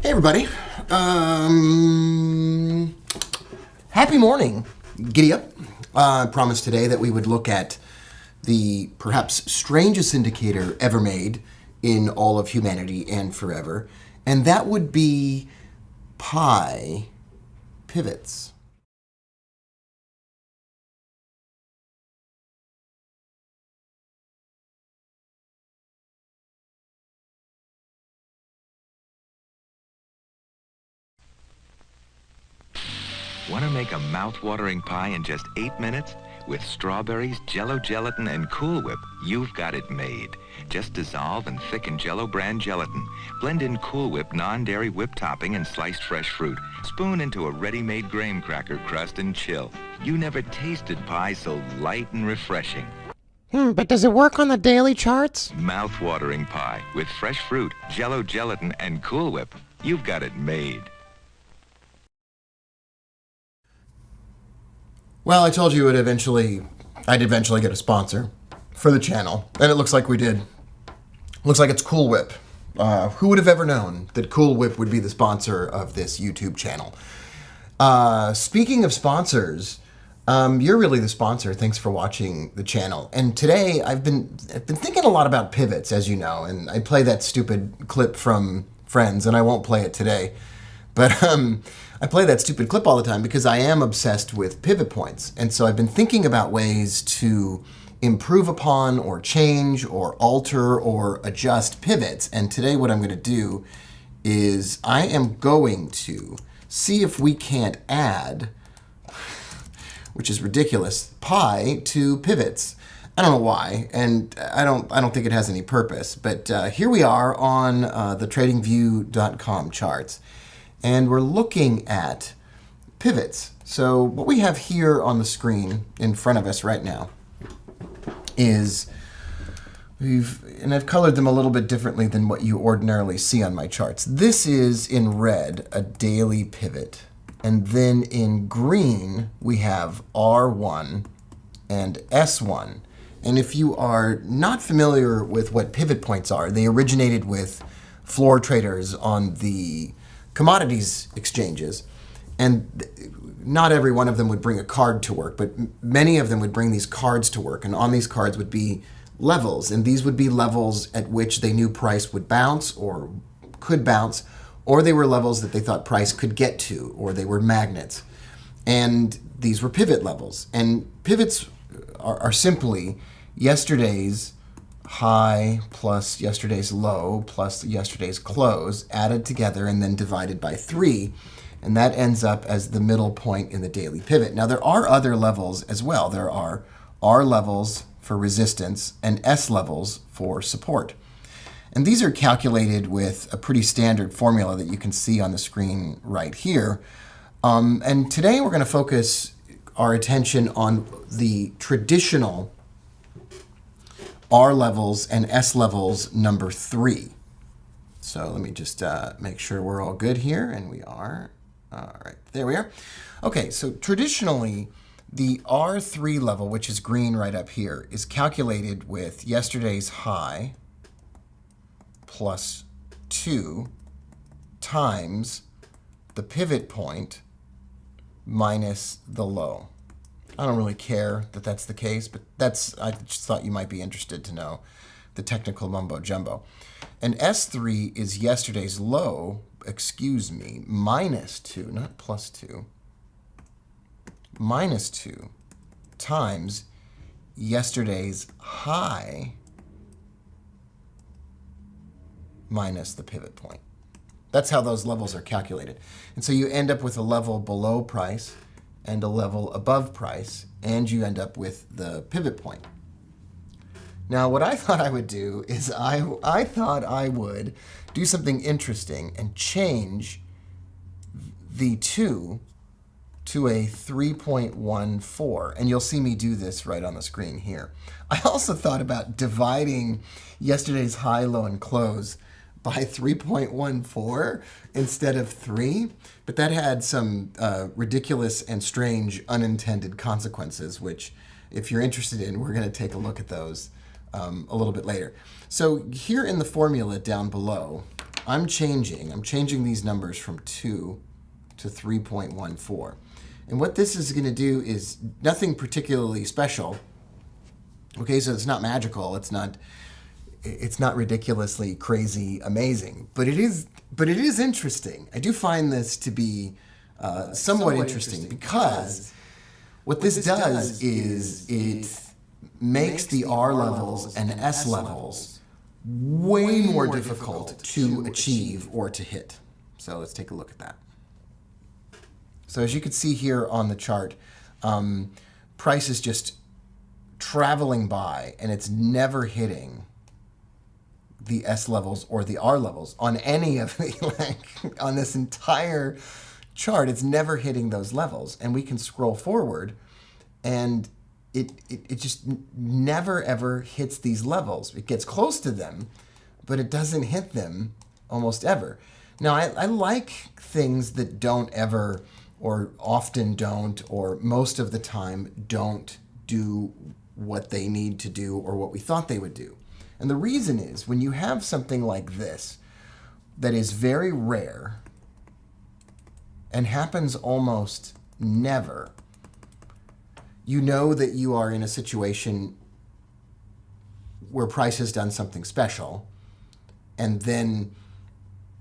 Hey everybody. Happy morning. Giddy up. I promised today that we would look at the perhaps strangest indicator ever made in all of humanity and forever, and that would be pi pivots. Want to make a mouth-watering pie in just 8 minutes? With strawberries, Jell-O gelatin, and Cool Whip, you've got it made. Just dissolve and thicken Jell-O brand gelatin. Blend in Cool Whip non-dairy whip topping and sliced fresh fruit. Spoon into a ready-made graham cracker crust and chill. You never tasted pie so light and refreshing. But does it work on the daily charts? Mouth-watering pie with fresh fruit, Jell-O gelatin, and Cool Whip. You've got it made. Well, I told you I'd eventually get a sponsor for the channel, and it looks like we did. Looks like it's Cool Whip. Who would have ever known that Cool Whip would be the sponsor of this YouTube channel? Speaking of sponsors, you're really the sponsor. Thanks for watching the channel. And today I've been thinking a lot about pivots, as you know, and I play that stupid clip from Friends, and I won't play it today. But I play that stupid clip all the time because I am obsessed with pivot points. And so I've been thinking about ways to improve upon or change or alter or adjust pivots. And today what I'm going to do is I am going to see if we can't add, which is ridiculous, pi to pivots. I don't know why, and I don't think it has any purpose. But here we are on the TradingView.com charts. And we're looking at pivots. So what we have here on the screen in front of us right now is I've colored them a little bit differently than what you ordinarily see on my charts. This is in red, a daily pivot. And then in green, we have R1 and S1. And if you are not familiar with what pivot points are, they originated with floor traders on the commodities exchanges, and not every one of them would bring a card to work, but many of them would bring these cards to work, and on these cards would be levels, and these would be levels at which they knew price would bounce or could bounce, or they were levels that they thought price could get to, or they were magnets. And these were pivot levels. And pivots are simply yesterday's high plus yesterday's low plus yesterday's close added together and then divided by 3, and that ends up as the middle point in the daily pivot. Now there are other levels as well. There are R levels for resistance and S levels for support. And these are calculated with a pretty standard formula that you can see on the screen right here. And today we're going to focus our attention on the traditional R levels and S levels number 3. So let me just make sure we're all good here, and we are. All right, there we are. Okay, so traditionally, the R3 level, which is green right up here, is calculated with yesterday's high plus 2 times the pivot point minus the low. I don't really care that that's the case, but I just thought you might be interested to know the technical mumbo jumbo. And S3 is yesterday's low, minus 2, not plus 2, minus 2 times yesterday's high minus the pivot point. That's how those levels are calculated. And so you end up with a level below price and a level above price, and you end up with the pivot point. Now, what I thought I would do is I thought I would do something interesting and change the 2 to a 3.14, and you'll see me do this right on the screen here. I also thought about dividing yesterday's high, low, and close by 3.14 instead of 3, but that had some ridiculous and strange unintended consequences, which if you're interested in, we're going to take a look at those a little bit later. So here in the formula down below, I'm changing these numbers from 2 to 3.14. And what this is going to do is nothing particularly special. Okay, so it's not magical. It's not ridiculously crazy amazing, but it is interesting. I do find this to be somewhat interesting because what this does is it makes the R levels and S levels way more difficult to achieve or to hit. So let's take a look at that. So as you can see here on the chart, price is just traveling by and it's never hitting the S levels or the R levels on any of the, on this entire chart. It's never hitting those levels. And we can scroll forward and it just never ever hits these levels. It gets close to them, but it doesn't hit them almost ever. Now, I like things that don't ever or often don't or most of the time don't do what they need to do or what we thought they would do. And the reason is when you have something like this that is very rare and happens almost never, you know that you are in a situation where price has done something special, and then,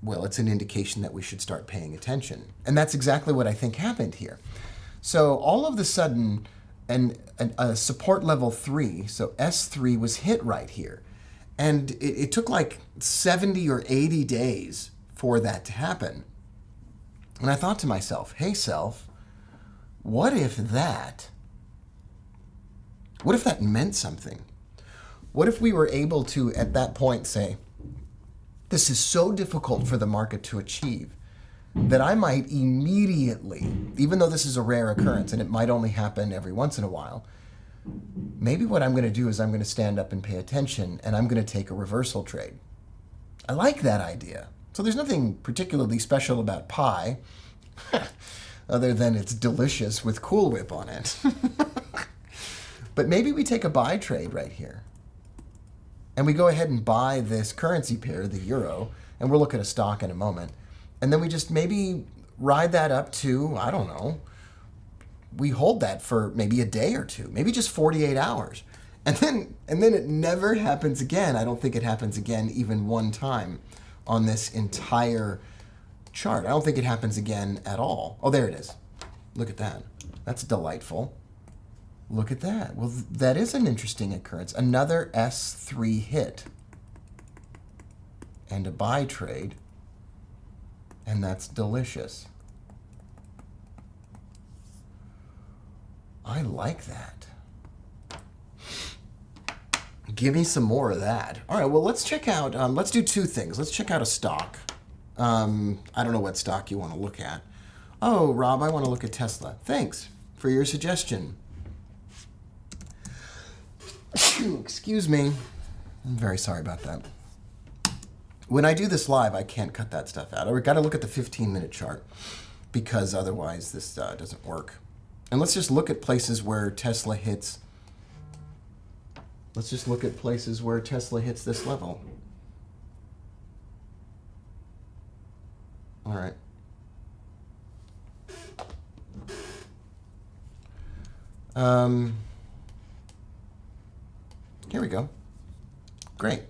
well, it's an indication that we should start paying attention. And that's exactly what I think happened here. So all of a sudden, a support level 3, so S3 was hit right here. And it took like 70 or 80 days for that to happen. And I thought to myself, hey self, what if that meant something? What if we were able to, at that point, say, this is so difficult for the market to achieve that I might immediately, even though this is a rare occurrence and it might only happen every once in a while, maybe what I'm going to do is I'm going to stand up and pay attention and I'm going to take a reversal trade. I like that idea. So there's nothing particularly special about pie other than it's delicious with Cool Whip on it. But maybe we take a buy trade right here. And we go ahead and buy this currency pair, the euro, and we'll look at a stock in a moment. And then we just maybe ride that up to, I don't know, we hold that for maybe a day or two, maybe just 48 hours. And then it never happens again. I don't think it happens again even one time on this entire chart. I don't think it happens again at all. Oh, there it is. Look at that. That's delightful. Look at that. Well, that is an interesting occurrence. Another S3 hit and a buy trade, and that's delicious. I like that. Give me some more of that. All right, well, let's check out, let's do two things. Let's check out a stock. I don't know what stock you want to look at. Oh, Rob, I want to look at Tesla. Thanks for your suggestion. Excuse me. I'm very sorry about that. When I do this live, I can't cut that stuff out. I've got to look at the 15-minute chart because otherwise this doesn't work. And let's just look at places where Tesla hits. Let's just look at places where Tesla hits this level. All right. Here we go. Great.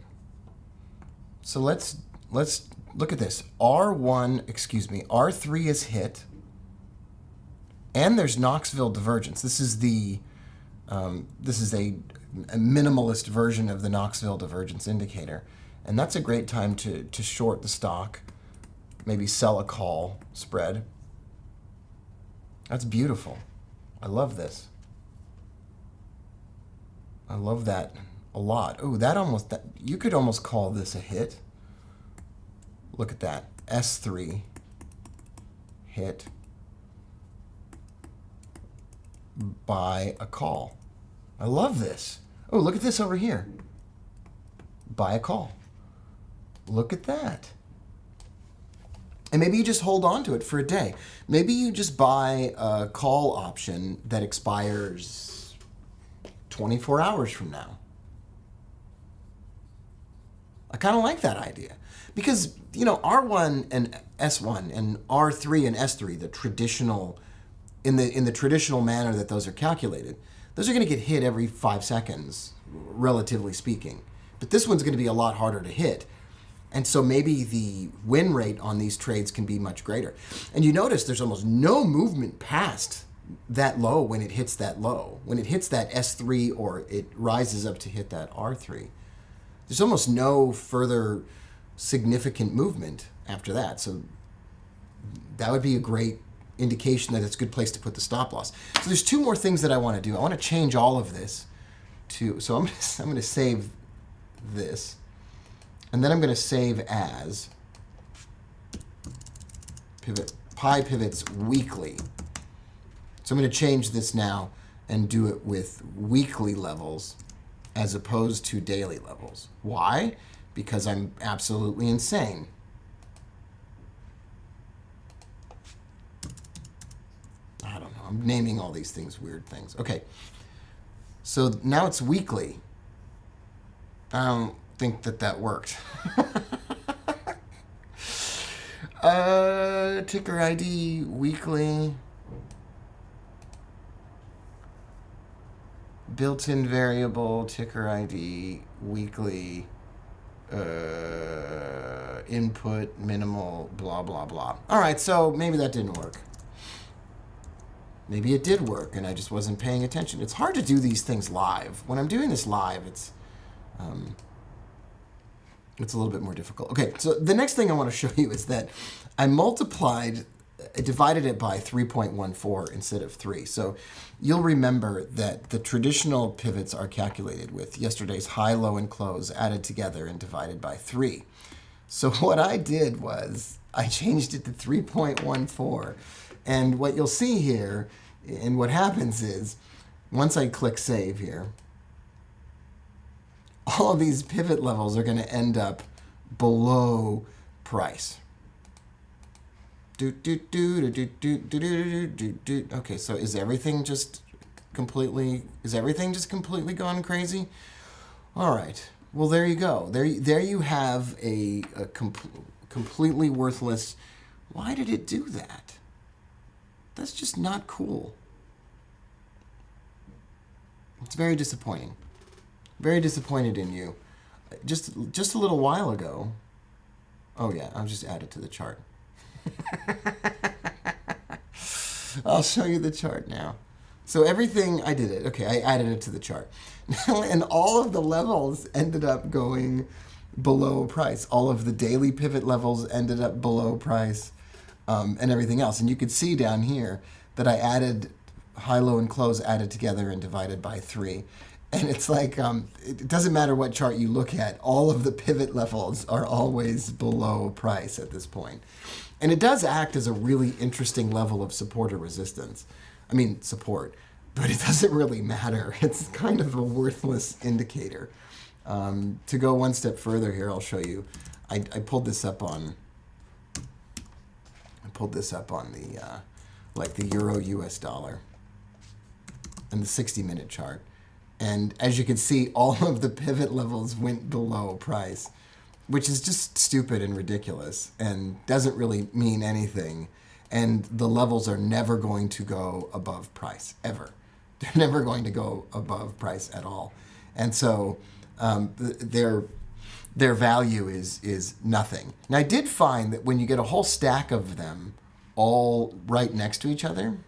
So let's look at this. R3 is hit, and there's Knoxville divergence. This is a minimalist version of the Knoxville divergence indicator, and that's a great time to short the stock, maybe sell a call spread. That's beautiful. I love this. I love that a lot. Oh, you could almost call this a hit. Look at that. S3 hit by a call. I love this. Oh, look at this over here. Buy a call. Look at that. And maybe you just hold on to it for a day. Maybe you just buy a call option that expires 24 hours from now. I kind of like that idea because, R1 and S1 and R3 and S3, the traditional, in the traditional manner that those are calculated, those are going to get hit every 5 seconds, relatively speaking. But this one's going to be a lot harder to hit. And so maybe the win rate on these trades can be much greater. And you notice there's almost no movement past that low when it hits that low. When it hits that S3 or it rises up to hit that R3, there's almost no further significant movement after that. So that would be a great indication that it's a good place to put the stop loss. So there's two more things that I want to do. I want to change all of this to, so I'm going to save this. And then I'm going to save as Pi Pivots Weekly. So I'm going to change this now and do it with weekly levels as opposed to daily levels. Why? Because I'm absolutely insane. I don't know. I'm naming all these things weird things. Okay. So now it's weekly. I don't think that worked. Ticker ID weekly. Built-in variable, ticker ID, weekly, input, minimal, blah, blah, blah. All right, so maybe that didn't work. Maybe it did work and I just wasn't paying attention. It's hard to do these things live. When I'm doing this live, it's a little bit more difficult. Okay, so the next thing I want to show you is that I divided it by 3.14 instead of 3. So you'll remember that the traditional pivots are calculated with yesterday's high, low, and close added together and divided by 3. So what I did was I changed it to 3.14. And what you'll see here, and what happens is, once I click save here, all of these pivot levels are going to end up below price. Okay, so is everything just completely gone crazy? All right. Well, there you go. There you have a completely worthless. Why did it do that? That's just not cool. It's very disappointing. Very disappointed in you. Just a little while ago. Oh yeah, I'll just add it to the chart. I'll show you the chart now. So everything, I did it. Okay, I added it to the chart. And all of the levels ended up going below price. All of the daily pivot levels ended up below price, and everything else. And you could see down here that I added high, low, and close added together and divided by 3. And it's like, it doesn't matter what chart you look at, all of the pivot levels are always below price at this point. And it does act as a really interesting level of support or resistance. I mean, support, but it doesn't really matter. It's kind of a worthless indicator. To go one step further here, I'll show you. I pulled this up on the like the Euro US dollar and the 60-minute chart. And as you can see, all of the pivot levels went below price, which is just stupid and ridiculous and doesn't really mean anything. And the levels are never going to go above price, ever. They're never going to go above price at all. And so their value is nothing. Now, I did find that when you get a whole stack of them all right next to each other,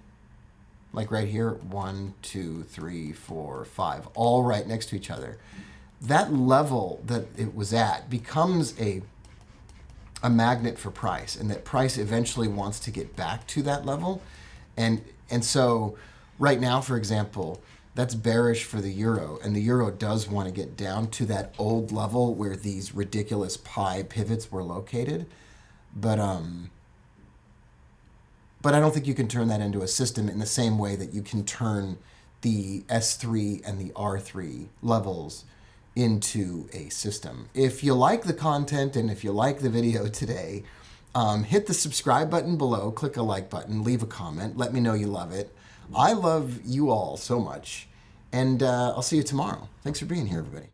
like right here, 1, 2, 3, 4, 5, all right next to each other, that level that it was at becomes a magnet for price, and that price eventually wants to get back to that level. And so right now, for example, that's bearish for the euro, and the euro does want to get down to that old level where these ridiculous pi pivots were located. But I don't think you can turn that into a system in the same way that you can turn the S3 and the R3 levels into a system. If you like the content and if you like the video today, hit the subscribe button below, click a like button, leave a comment, let me know you love it. I love you all so much, and I'll see you tomorrow. Thanks for being here, everybody.